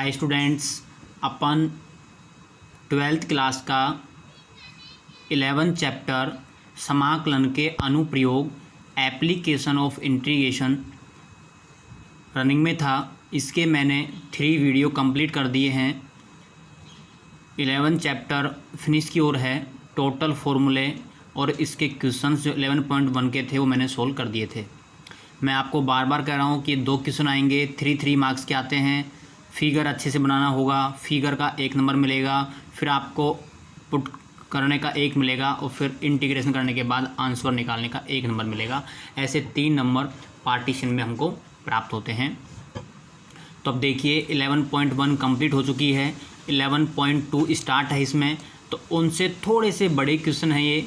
Hi students, अपन 12th class का 11 chapter समाकलन के अनुप्रयोग एप्लीकेशन ऑफ इंटीग्रेशन रनिंग में था। इसके मैंने 3 वीडियो कंप्लीट कर दिए हैं। 11 चैप्टर फिनिश की ओर है। टोटल फॉर्मूले और इसके क्वेश्चंस जो 11.1 के थे वो मैंने सोल्व कर दिए थे। मैं आपको बार बार कह रहा हूँ कि 2 क्वेश्चन आएंगे, 3 मार्क्स के आते हैं। फिगर अच्छे से बनाना होगा, फिगर का 1 नंबर मिलेगा, फिर आपको पुट करने का 1 मिलेगा और फिर इंटीग्रेशन करने के बाद आंसर निकालने का 1 नंबर मिलेगा। ऐसे 3 नंबर पार्टीशन में हमको प्राप्त होते हैं। तो अब देखिए 11.1 कंप्लीट हो चुकी है, 11.2 स्टार्ट है इसमें। तो उनसे थोड़े से बड़े क्वेश्चन हैं ये।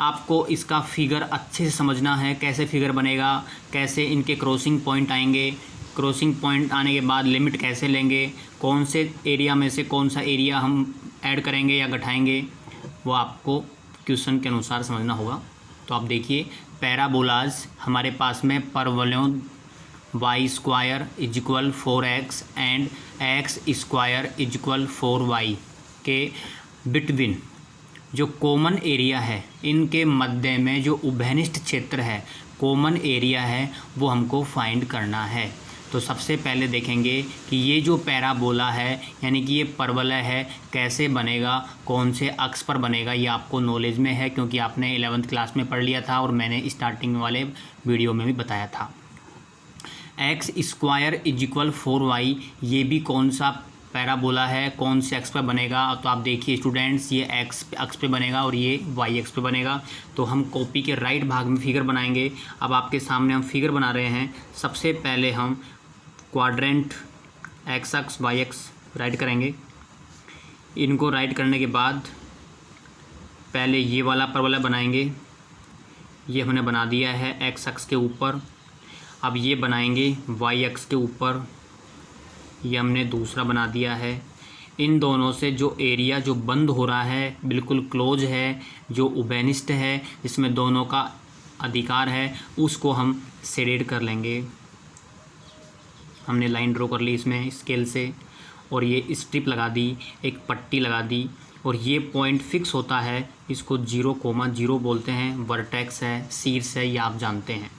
आपको इसका फिगर अच्छे से समझना है, कैसे फिगर बनेगा, कैसे इनके क्रॉसिंग पॉइंट आएंगे, क्रॉसिंग पॉइंट आने के बाद लिमिट कैसे लेंगे, कौन से एरिया में से कौन सा एरिया हम ऐड करेंगे या घटाएंगे, वो आपको क्वेश्चन के अनुसार समझना होगा। तो आप देखिए पैराबोलाज हमारे पास में परवलयों y² = 4x and x² = 4y के बिटवीन जो कॉमन एरिया है, इनके मध्य में जो उभयनिष्ठ क्षेत्र है, कॉमन एरिया है, वो हमको फाइंड करना है। तो सबसे पहले देखेंगे कि ये जो पैराबोला है यानी कि ये परवलय है, कैसे बनेगा, कौन से अक्ष पर बनेगा, ये आपको नॉलेज में है क्योंकि आपने 11th क्लास में पढ़ लिया था और मैंने स्टार्टिंग वाले वीडियो में भी बताया था। x² = 4y, ये भी कौन सा पैराबोला है, कौन से अक्ष पर बनेगा। तो आप देखिए स्टूडेंट्स, ये x अक्ष पे बनेगा और ये y अक्ष पे बनेगा। तो हम कॉपी के राइट भाग में फिगर बनाएंगे। अब आपके सामने हम फिगर बना रहे हैं। सबसे पहले हम क्वाड्रेंट x अक्ष y अक्ष राइट करेंगे। इनको राइट करने के बाद पहले ये वाला परवलय बनाएंगे। ये हमने बना दिया है x अक्ष के ऊपर। अब ये बनाएंगे y अक्ष के ऊपर, ये हमने दूसरा बना दिया है। इन दोनों से जो एरिया जो बंद हो रहा है, बिल्कुल क्लोज है, जो उभयनिष्ठ है, जिसमें दोनों का अधिकार है, उसको हम शेडेड कर लेंगे। हमने लाइन ड्रॉ कर ली इसमें स्केल से और ये स्ट्रिप लगा दी, एक पट्टी लगा दी और ये पॉइंट फिक्स होता है, इसको 0,0 बोलते हैं। वर्टेक्स है, शीर्ष है, ये आप जानते हैं।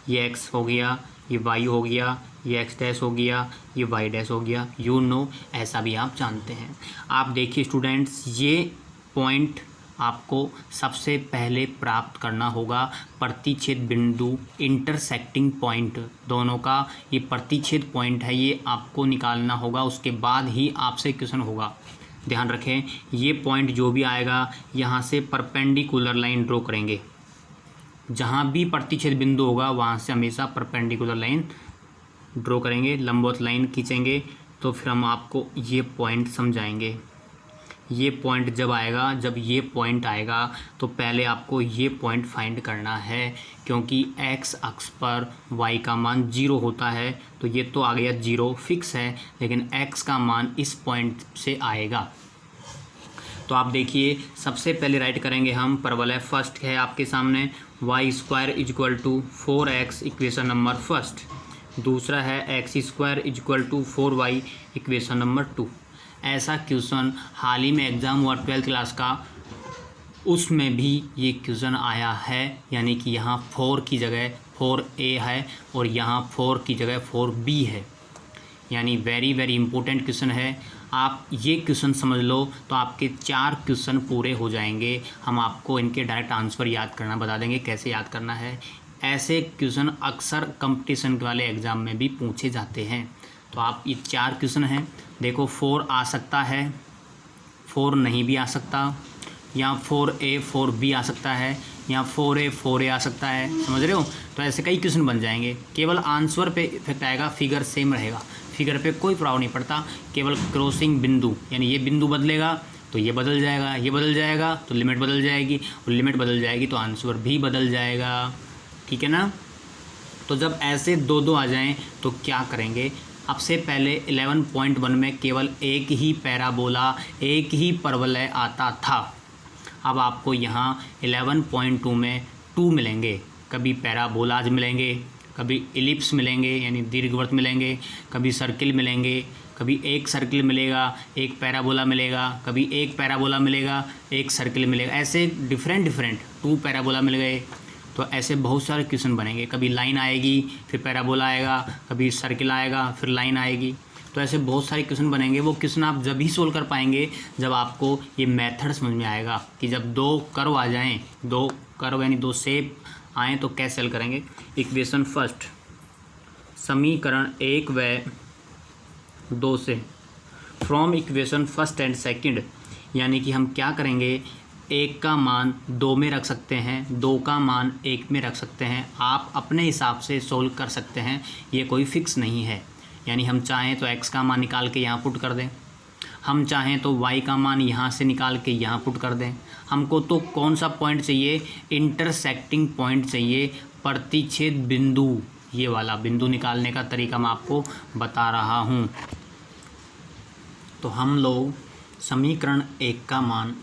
ये x हो गया, ये y हो गया, ये x' हो गया, ये y' हो गया। यू नो, ऐसा भी आप जानते हैं। आप देखिए स्टूडेंट्स, ये पॉइंट आपको सबसे पहले प्राप्त करना होगा। प्रतिच्छेद बिंदु, इंटरसेक्टिंग पॉइंट, दोनों का ये प्रतिच्छेद पॉइंट है, ये आपको निकालना होगा। उसके बाद ही आपसे क्वेश्चन होगा। ध्यान रखें, ये पॉइंट जो भी आएगा, यहाँ से परपेंडिकुलर लाइन ड्रॉ करेंगे। जहाँ भी प्रतिच्छेद बिंदु होगा वहाँ से हमेशा परपेंडिकुलर लाइन ड्रॉ करेंगे, लंबवत लाइन खींचेंगे। तो फिर हम आपको ये पॉइंट समझाएंगे। ये पॉइंट जब आएगा, जब ये पॉइंट आएगा तो पहले आपको ये पॉइंट फाइंड करना है, क्योंकि x अक्ष पर y का मान 0 होता है। तो ये तो आ गया 0 फिक्स है, लेकिन x का मान इस पॉइंट से आएगा। तो आप देखिए सबसे पहले राइट करेंगे हम परवलय। फर्स्ट है आपके सामने y² = 4x, equation number first. दूसरा है x² = 4y, इक्वेशन नंबर 2। ऐसा क्वेश्चन हाल ही में एग्ज़ाम हुआ 12th क्लास का, उसमें भी ये क्वेश्चन आया है। यानी कि यहाँ 4 की जगह 4a है और यहाँ 4 की जगह 4b है। यानी वेरी वेरी इंपॉर्टेंट क्वेश्चन है। आप ये क्वेश्चन समझ लो तो आपके 4 क्वेश्चन पूरे हो जाएंगे। हम आपको इनके डायरेक्ट आंसर याद करना बता देंगे, कैसे याद करना है। ऐसे क्वेश्चन अक्सर कंपटीशन वाले एग्ज़ाम में भी पूछे जाते हैं। तो आप ये 4 क्वेश्चन हैं। देखो 4 आ सकता है, 4 नहीं भी आ सकता, या 4a 4b आ सकता है, या 4a 4a आ सकता है। समझ रहे हो? तो ऐसे कई क्वेश्चन बन जाएंगे। केवल आंसर पे इफेक्ट आएगा, फिगर सेम रहेगा, फिगर पे कोई प्रभाव नहीं पड़ता। केवल क्रॉसिंग बिंदु, यानी ये बिंदु बदलेगा तो ये बदल जाएगा, ये बदल जाएगा तो लिमिट बदल जाएगी, और लिमिट बदल जाएगी तो आंसर भी बदल जाएगा। ठीक है ना? तो जब ऐसे 2 आ जाएं तो क्या करेंगे? अब से पहले 11.1 में केवल एक ही पैराबोला, एक ही परवलय आता था। अब आपको यहाँ 11.2 में 2 मिलेंगे। कभी पैराबोलाज मिलेंगे, कभी एलिप्स मिलेंगे यानी दीर्घवृत्त मिलेंगे, कभी सर्किल मिलेंगे, कभी एक सर्किल मिलेगा, एक पैराबोला मिलेगा, कभी एक पैराबोला मिलेगा, एक सर्किल मिलेगा, ऐसे डिफरेंट 2 पैराबोला मिल गए। तो ऐसे बहुत सारे क्वेश्चन बनेंगे, कभी लाइन आएगी फिर पैराबोला आएगा, कभी सर्किल आएगा फिर लाइन आएगी। तो ऐसे बहुत सारे क्वेश्चन बनेंगे। वो क्वेश्चन आप जब ही सोल्व कर पाएंगे जब आपको ये मेथड समझ में आएगा कि जब 2 कर्व आ जाएं, 2 कर्व यानी 2 शेप आएँ तो कैसे हल करेंगे। इक्वेशन फर्स्ट, समीकरण 1 व 2 से, from equation first and second, यानी कि हम क्या करेंगे, 1 का मान 2 में रख सकते हैं, 2 का मान 1 में रख सकते हैं। आप अपने हिसाब से सोल्व कर सकते हैं, ये कोई फिक्स नहीं है। यानी हम चाहें तो x का मान निकाल के यहाँ पुट कर दें, हम चाहें तो y का मान यहाँ से निकाल के यहाँ पुट कर दें। हमको तो कौन सा पॉइंट चाहिए, इंटरसेक्टिंग पॉइंट चाहिए, प्रतिच्छेद बिंदु। ये वाला बिंदु निकालने का तरीका मैं आपको बता रहा हूँ। तो हम लोग समीकरण 1 का मान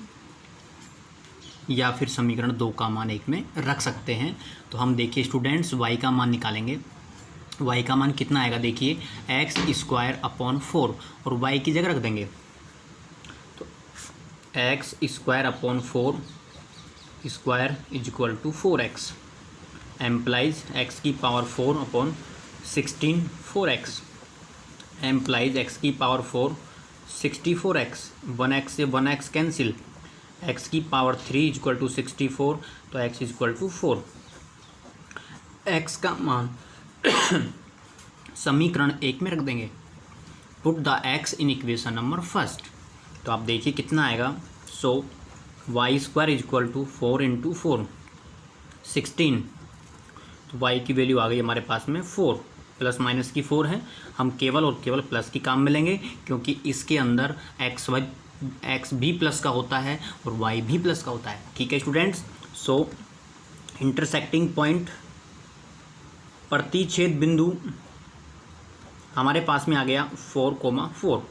या फिर समीकरण 2 का मान 1 में रख सकते हैं। तो हम देखिए स्टूडेंट्स, y का मान निकालेंगे। y का मान कितना आएगा, देखिए x² / 4 और y की जगह रख देंगे तो x² / 4 square = 4x employees x⁴/16 4x employees x⁴ 64x, 1x से 1x कैंसिल, x⁴ = 64 तो x = 4। x का मान समीकरण 1 में रख देंगे। Put the x in equation number first. तो आप देखिए कितना आएगा। सो y² = 4 × 4 16। तो y की वैल्यू आ गई हमारे पास में 4, प्लस माइनस की 4 है। हम केवल और केवल प्लस की काम में लेंगे क्योंकि इसके अंदर x भी प्लस का होता है और y भी प्लस का होता है। ठीक है स्टूडेंट्स। सो इंटरसेक्टिंग पॉइंट, प्रतिच्छेद बिंदु हमारे पास में आ गया 4,4।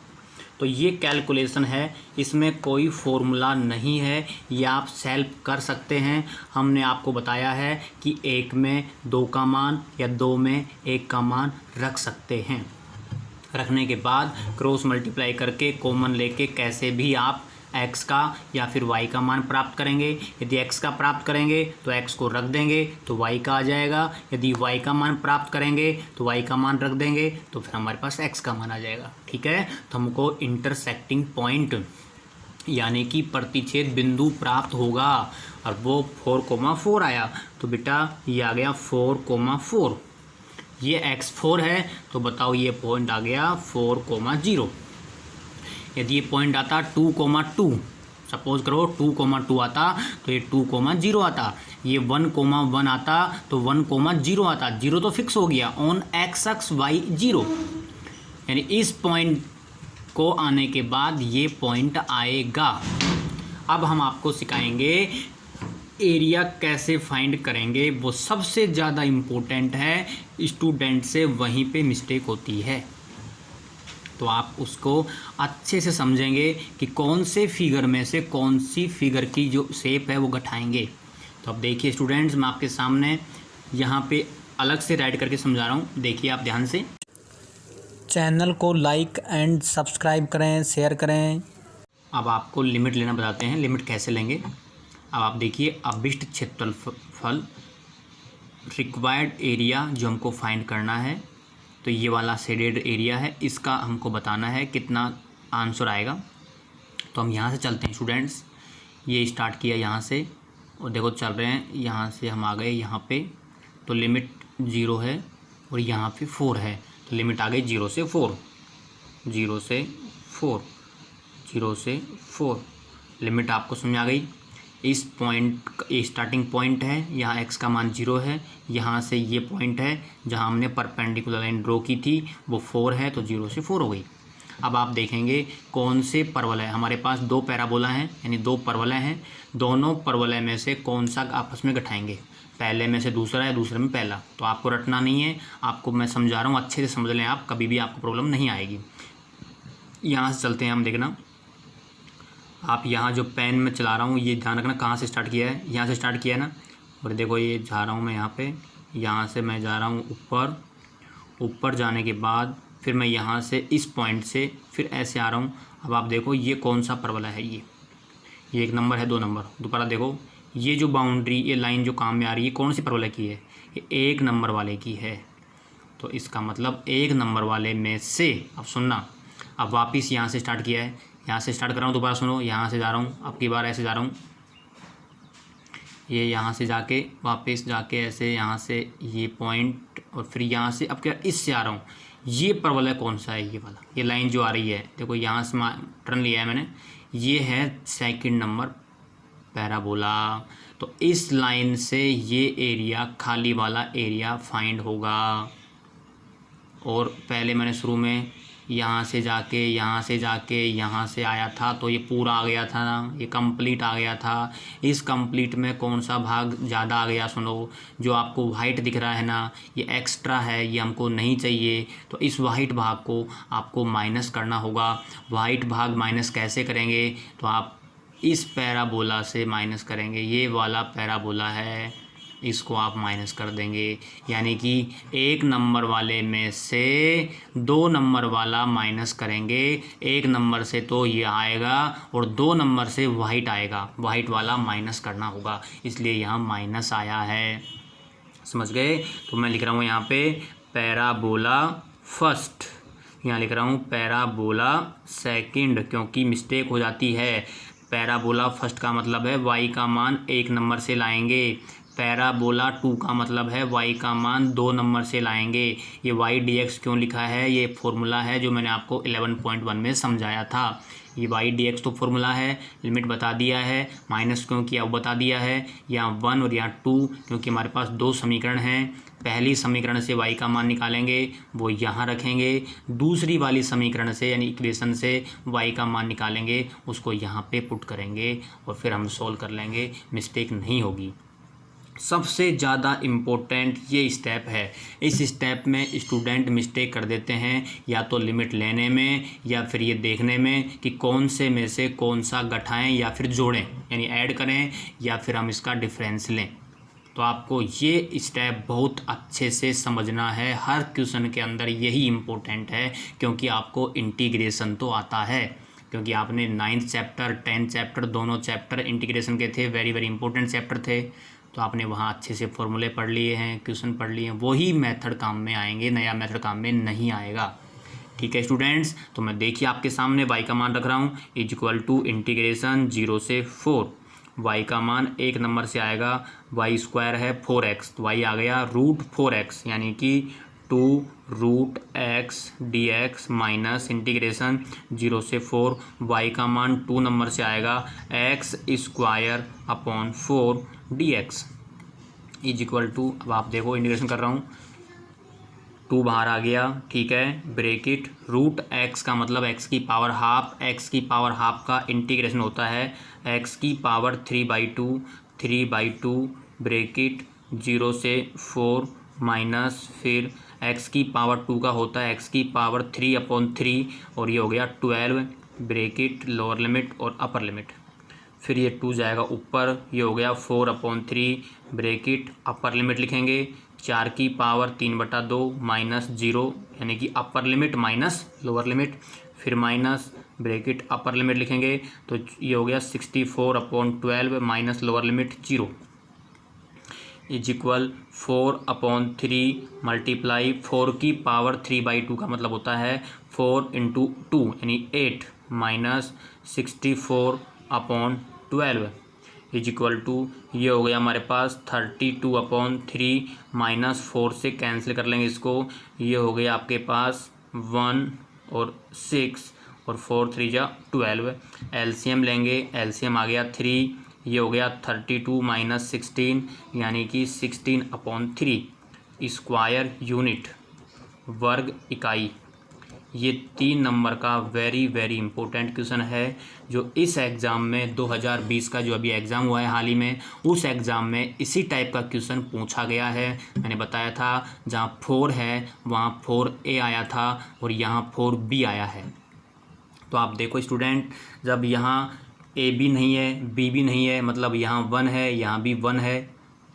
तो ये कैलकुलेशन है, इसमें कोई फॉर्मूला नहीं है, ये आप सेल्फ कर सकते हैं। हमने आपको बताया है कि 1 में 2 का मान या 2 में 1 का मान रख सकते हैं। रखने के बाद क्रॉस मल्टीप्लाई करके कॉमन लेके कैसे भी आप x का या फिर y का मान प्राप्त करेंगे। यदि x का प्राप्त करेंगे तो x को रख देंगे तो y का आ जाएगा। यदि y का मान प्राप्त करेंगे तो y का मान रख देंगे तो फिर हमारे पास x का मान आ जाएगा। ठीक है। तो हमको इंटरसेक्टिंग पॉइंट यानी कि प्रतिच्छेद बिंदु प्राप्त होगा और वो 4,4 आया। तो बेटा ये आ गया 4,4। ये x4 है तो बताओ ये पॉइंट आ गया 4,0। यदि ये पॉइंट आता 2,2, सपोज करो 2,2 आता तो ये 2,0 आता। ये 1,1 आता तो 1,0 आता। 0 तो फिक्स हो गया ऑन x अक्ष y 0, यानी इस पॉइंट को आने के बाद ये पॉइंट आएगा। अब हम आपको सिखाएंगे एरिया कैसे फाइंड करेंगे। वो सबसे ज़्यादा इम्पोर्टेंट है, स्टूडेंट से वहीं पे मिस्टेक होती है। तो आप उसको अच्छे से समझेंगे कि कौन से फिगर में से कौन सी फिगर की जो शेप है वो घटाएंगे। तो अब देखिए स्टूडेंट्स, मैं आपके सामने यहाँ पे अलग से राइट करके समझा रहा हूँ, देखिए आप ध्यान से। चैनल को लाइक एंड सब्सक्राइब करें, शेयर करें। अब आपको लिमिट लेना बताते हैं। लिमिट कैसे लेंगे, अब आप देखिए अभिष्ट क्षेत्रफल रिक्वायर्ड एरिया जो हमको फाइंड करना है, तो ये वाला शेडेड एरिया है, इसका हमको बताना है कितना आंसर आएगा। तो हम यहाँ से चलते हैं स्टूडेंट्स। ये स्टार्ट किया यहाँ से और देखो चल रहे हैं, यहाँ से हम आ गए यहाँ पे। तो लिमिट 0 है और यहाँ पे 4 है, तो लिमिट आ गई 0 से 4, 0 से 4, 0 से 4। लिमिट आपको समझ आ गई। इस पॉइंट ये स्टार्टिंग पॉइंट है, यहाँ x का मान 0 है, यहाँ से ये पॉइंट है जहाँ हमने परपेंडिकुलर लाइन ड्रॉ की थी वो 4 है, तो 0 से 4 हो गई। अब आप देखेंगे कौन से परवलय है। हमारे पास 2 पैराबोला हैं यानी 2 परवलय हैं। दोनों परवलय में से कौन सा आपस में घटाएंगे, पहले में से दूसरा या दूसरे में पहला। तो आपको रटना नहीं है, आपको मैं समझा रहा हूँ, अच्छे से समझ लें आप, कभी भी आपको प्रॉब्लम नहीं आएगी। यहाँ से चलते हैं हम, देखना आप यहाँ जो पेन में चला रहा हूँ ये ध्यान रखना कहाँ से स्टार्ट किया है, यहाँ से स्टार्ट किया है ना। और देखो ये जा रहा हूँ मैं यहाँ पे, यहाँ से मैं जा रहा हूँ ऊपर। ऊपर जाने के बाद फिर मैं यहाँ से इस पॉइंट से फिर ऐसे आ रहा हूँ। अब आप देखो ये कौन सा परवलय है, ये 1 नंबर है, 2 नंबर। दोबारा देखो ये जो बाउंड्री, ये लाइन जो काम में आ रही है कौन सी परवलय की है, ये 1 नंबर वाले की है। तो इसका मतलब 1 नंबर वाले में से, अब सुनना, अब वापस यहाँ से स्टार्ट किया है, यहाँ से स्टार्ट कर रहा हूँ, दोबारा सुनो, यहाँ से जा रहा हूँ, अब की बार ऐसे जा रहा हूँ, ये यहाँ से जाके वापस जाके ऐसे यहाँ से ये पॉइंट और फिर यहाँ से अब क्या इससे आ रहा हूँ। ये परवलय कौन सा है, ये वाला, ये लाइन जो आ रही है, देखो यहाँ से टर्न लिया है मैंने, ये है 2nd नंबर पैराबोला। तो इस लाइन से ये एरिया, खाली वाला एरिया फाइंड होगा। और पहले मैंने शुरू में यहाँ से जाके यहाँ से आया था, तो ये पूरा आ गया था ना, ये कंप्लीट आ गया था। इस कंप्लीट में कौन सा भाग ज़्यादा आ गया, सुनो, जो आपको वाइट दिख रहा है ना, ये एक्स्ट्रा है, ये हमको नहीं चाहिए। तो इस वाइट भाग को आपको माइनस करना होगा। वाइट भाग माइनस कैसे करेंगे, तो आप इस पैराबोला से माइनस करेंगे। ये वाला पैराबोला है, इसको आप माइनस कर देंगे, यानी कि 1 नंबर वाले में से 2 नंबर वाला माइनस करेंगे। 1 नंबर से तो ये आएगा और 2 नंबर से वाइट आएगा, वाइट वाला माइनस करना होगा, इसलिए यहाँ माइनस आया है। समझ गए। तो मैं लिख रहा हूँ यहाँ पे पैराबोला फर्स्ट, यहाँ लिख रहा हूँ पैराबोला सेकंड, क्योंकि मिस्टेक हो जाती है। पैराबोला फर्स्ट का मतलब है y का मान 1 नंबर से लाएंगे, पैराबोला 2 का मतलब है y का मान 2 नंबर से लाएंगे। ये y dx क्यों लिखा है, ये फॉर्मूला है जो मैंने आपको 11.1 में समझाया था। ये y dx तो फॉर्मूला है, लिमिट बता दिया है, माइनस क्यों किया वो बता दिया है। यहाँ 1 और यहाँ 2, क्योंकि हमारे पास 2 समीकरण हैं। पहली समीकरण से y का मान निकालेंगे, वो यहाँ रखेंगे। दूसरी वाली समीकरण से यानी इक्वेशन से y का मान निकालेंगे, उसको यहाँ पे पुट करेंगे और फिर हम सोल्व कर लेंगे, मिस्टेक नहीं होगी। सबसे ज़्यादा इम्पोर्टेंट ये स्टेप है। इस स्टेप में स्टूडेंट मिस्टेक कर देते हैं, या तो लिमिट लेने में या फिर ये देखने में कि कौन से में से कौन सा घटाएं या फिर जोड़ें, यानी ऐड करें या फिर हम इसका डिफरेंस लें। तो आपको ये स्टेप बहुत अच्छे से समझना है। हर क्वेश्चन के अंदर यही इम्पोर्टेंट है, क्योंकि आपको इंटीग्रेशन तो आता है, क्योंकि आपने 9th चैप्टर 10th चैप्टर दोनों चैप्टर इंटीग्रेशन के थे, वेरी वेरी इंपॉर्टेंट चैप्टर थे। तो आपने वहाँ अच्छे से फॉर्मूले पढ़ लिए हैं, क्वेश्चन पढ़ लिए हैं, वही मेथड काम में आएंगे, नया मेथड काम में नहीं आएगा। ठीक है स्टूडेंट्स, तो मैं देखिए आपके सामने y का मान रख रहा हूँ, इक्वल टू इंटीग्रेशन 0 से 4। y का मान 1 नंबर से आएगा, y स्क्वायर है 4x, तो y आ गया √4x, यानी कि 2√x dx माइनस इंटीग्रेशन 0 से 4। y का मान 2 नंबर से आएगा, x square upon 4 dx is equal to, अब आप देखो इंटीग्रेशन कर रहा हूँ, 2 बाहर आ गया, ठीक है, ब्रेकेट √x का मतलब x की पावर हाफ, x की पावर हाफ का इंटीग्रेशन होता है x की पावर 3/2 ब्रेकेट 0 से 4 माइनस फिर x की पावर 2 का होता है x की पावर 3/3, और ये हो गया 12 ब्रेकेट लोअर लिमिट और अपर लिमिट। फिर ये 2 जाएगा ऊपर, ये हो गया 4/3 ब्रेकेट अपर लिमिट लिखेंगे 4 की पावर 3/2 माइनस 0, यानी कि upper limit minus lower limit, फिर माइनस ब्रेकेट अपर लिमिट लिखेंगे, तो ये हो गया 64/12 minus lower limit 0 is equal 4/3 multiply 4 की पावर 3/2 का मतलब होता है 4 × 2 यानी 8 माइनस 64/12 इज इक्वल टू, ये हो गया हमारे पास 32/3 माइनस 4 से कैंसिल कर लेंगे इसको, ये हो गया आपके पास 1 और 6 और 4 3 जा 12। एलसीएम लेंगे, एलसीएम आ गया 3, ये हो गया 32 माइनस 16 यानी कि 16/3 स्क्वायर यूनिट वर्ग इकाई। ये 3 नंबर का वेरी वेरी इंपॉर्टेंट क्वेश्चन है, जो इस एग्ज़ाम में 2020 का जो अभी एग्ज़ाम हुआ है हाल ही में, उस एग्ज़ाम में इसी टाइप का क्वेश्चन पूछा गया है। मैंने बताया था जहाँ 4 है वहाँ 4A आया था और यहाँ 4B आया है। तो आप देखो स्टूडेंट, जब यहाँ A भी नहीं है B भी नहीं है, मतलब यहाँ 1 है यहाँ भी 1 है,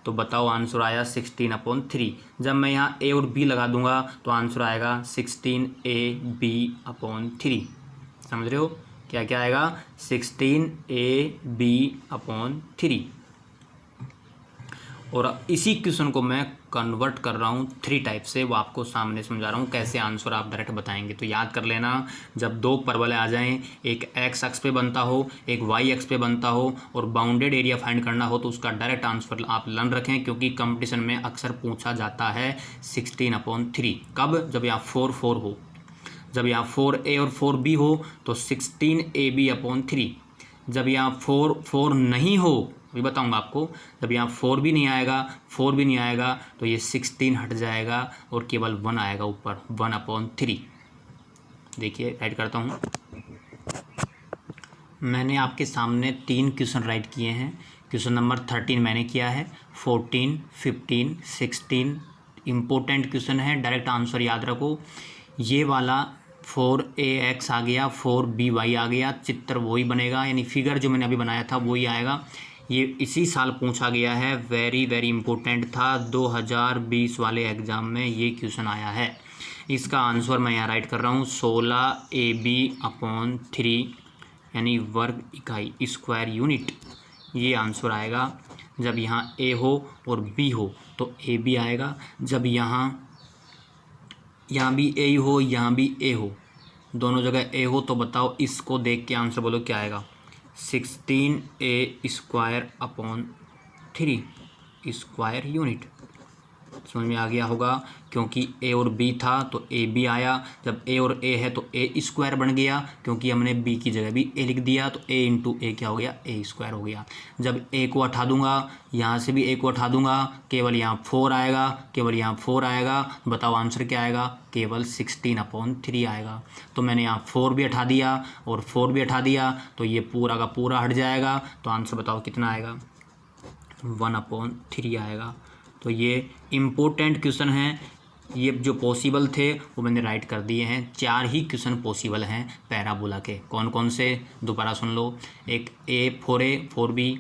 तो बताओ आंसर आया 16/3। जब मैं यहाँ ए और बी लगा दूंगा तो आंसर आएगा 16AB/3। समझ रहे हो क्या क्या आएगा? 16AB/3। और इसी क्वेश्चन को मैं कन्वर्ट कर रहा हूँ 3 टाइप से, वो आपको सामने समझा रहा हूँ कैसे आंसर आप डायरेक्ट बताएंगे। तो याद कर लेना, जब दो परवलय आ जाएं, एक एक्स एक्स पे बनता हो, एक वाई एक्स पे बनता हो, और बाउंडेड एरिया फाइंड करना हो, तो उसका डायरेक्ट आंसर आप लर्न रखें, क्योंकि कंपटीशन में अक्सर पूछा जाता है 16/3। कब? जब यहाँ 4 हो। जब यहाँ 4A और 4B हो तो 16AB/3। जब यहाँ 4 नहीं हो, अभी बताऊंगा आपको, जब यहाँ 4 भी नहीं आएगा तो ये 16 हट जाएगा और केवल 1 आएगा ऊपर, 1/3। देखिए राइट करता हूँ। मैंने आपके सामने 3 क्वेश्चन राइट किए हैं। क्वेश्चन नंबर 13 मैंने किया है, 14, 15, 16 इम्पोर्टेंट क्वेश्चन है, डायरेक्ट आंसर याद रखो। ये वाला 4AX आ गया, 4BY आ गया, चित्र वही बनेगा, यानी फिगर जो मैंने अभी बनाया था वही आएगा। ये इसी साल पूछा गया है, वेरी वेरी इंपॉर्टेंट था, 2020 वाले एग्ज़ाम में ये क्वेश्चन आया है। इसका आंसर मैं यहाँ राइट कर रहा हूँ, 16AB/3 यानी वर्ग इकाई, स्क्वायर यूनिट, ये आंसर आएगा। जब यहाँ A हो और B हो तो AB आएगा। जब यहाँ भी A हो, यहाँ भी A हो, दोनों जगह A हो, तो बताओ इसको देख के आंसर बोलो क्या आएगा? 16A²/3 square unit. समझ में आ गया होगा, क्योंकि A और B था तो AB आया। जब A और A है तो A² बन गया, क्योंकि हमने B की जगह भी A लिख दिया, तो A × A क्या हो गया? A² हो गया। जब A को हटा दूंगा, यहाँ से भी A को हटा दूंगा, केवल यहाँ 4 आएगा, बताओ आंसर क्या आएगा? केवल 16/3 आएगा। तो मैंने यहाँ 4 भी हटा दिया और 4 भी हटा दिया, तो ये पूरा का पूरा हट जाएगा। तो आंसर बताओ कितना आएगा? 1/3 आएगा। तो ये इम्पोर्टेंट क्वेश्चन हैं, ये जो पॉसिबल थे वो मैंने राइट कर दिए हैं। 4 ही क्वेश्चन पॉसिबल हैं पैराबोला के। कौन कौन से? दोबारा सुन लो। एक A 4A 4B,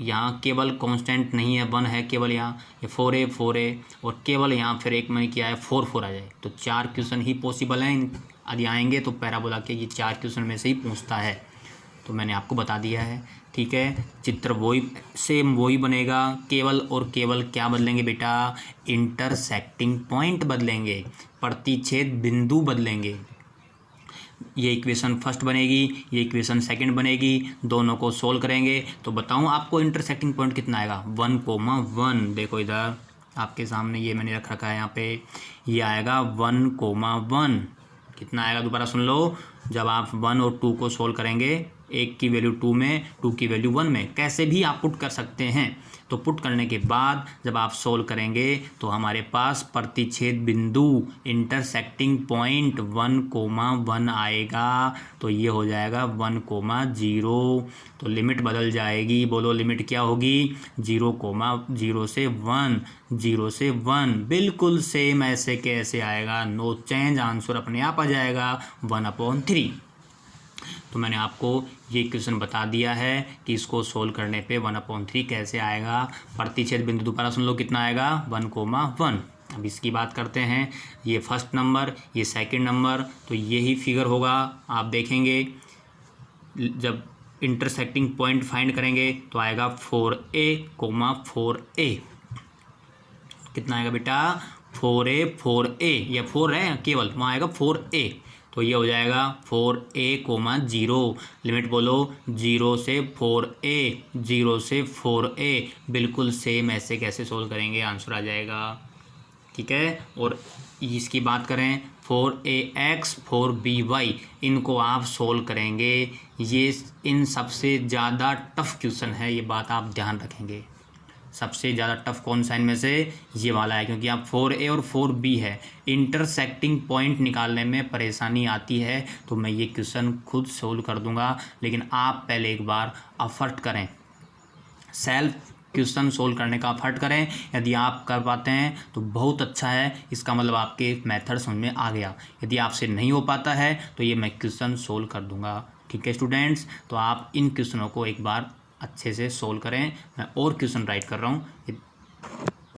यहाँ केवल कांस्टेंट नहीं है, 1 है केवल यहाँ, ये 4A 4A, और केवल यहाँ फिर एक मैंने किया है 4 आ जाए। तो 4 क्वेश्चन ही पॉसिबल हैं। यदि आएंगे तो पैराबोला के ये 4 क्वेश्चन में से ही पूछता है, तो मैंने आपको बता दिया है। ठीक है, चित्र वही सेम वही बनेगा, केवल और केवल क्या बदलेंगे बेटा? इंटरसेक्टिंग पॉइंट बदलेंगे, प्रतिच्छेद बिंदु बदलेंगे। ये इक्वेशन फर्स्ट बनेगी, ये इक्वेशन सेकंड बनेगी, दोनों को सोल्व करेंगे तो बताऊं आपको इंटरसेक्टिंग पॉइंट कितना आएगा? 1,1। देखो इधर आपके सामने ये मैंने रख रखा है, यहाँ पे ये आएगा 1,1। कितना आएगा? दोबारा सुन लो। जब आप 1 और 2 को सोल्व करेंगे, 1 की वैल्यू 2 में, 2 की वैल्यू 1 में, कैसे भी आप पुट कर सकते हैं। तो पुट करने के बाद जब आप सोल्व करेंगे तो हमारे पास प्रतिच्छेद बिंदु इंटरसेक्टिंग पॉइंट 1,1 आएगा। तो ये हो जाएगा 1,0। तो लिमिट बदल जाएगी, बोलो लिमिट क्या होगी? 0,0 से 1, 0 से 1, बिल्कुल सेम ऐसे कैसे आएगा? नो चेंज, आंसर अपने आप आ जाएगा 1/3। तो मैंने आपको ये क्वेश्चन बता दिया है कि इसको सोल्व करने पे 1/3 कैसे आएगा। प्रतिच्छेद बिंदु दोबारा सुन लो, कितना आएगा? 1,1। अब इसकी बात करते हैं। ये फर्स्ट नंबर, ये सेकंड नंबर, तो यही फिगर होगा। आप देखेंगे जब इंटरसेक्टिंग पॉइंट फाइंड करेंगे तो आएगा 4A, कितना आएगा बेटा? 4A, या 4 है केवल, वहाँ आएगा 4A, तो ये हो जाएगा 4A, 0। लिमिट बोलो, 0 से 4A, बिल्कुल सेम ऐसे कैसे सोल्व करेंगे? आंसर आ जाएगा। ठीक है, और इसकी बात करें 4AX 4BY, इनको आप सोल्व करेंगे। ये इन सबसे ज़्यादा टफ क्वेश्चन है, ये बात आप ध्यान रखेंगे। सबसे ज़्यादा टफ कौन सा इनमें से? ये वाला है, क्योंकि आप 4A और 4B है, इंटरसेक्टिंग पॉइंट निकालने में परेशानी आती है। तो मैं ये क्वेश्चन खुद सोल्व कर दूंगा, लेकिन आप पहले एक बार एफर्ट करें, सेल्फ क्वेश्चन सोल्व करने का एफर्ट करें। यदि आप कर पाते हैं तो बहुत अच्छा है, इसका मतलब आपके मेथड समझ में आ गया। यदि आपसे नहीं हो पाता है तो ये मैं क्वेश्चन सोल्व कर दूंगा। ठीक है स्टूडेंट्स, तो आप इन क्वेश्चनों को एक बार अच्छे से सोल्व करें। मैं और क्वेश्चन राइट कर रहा हूँ,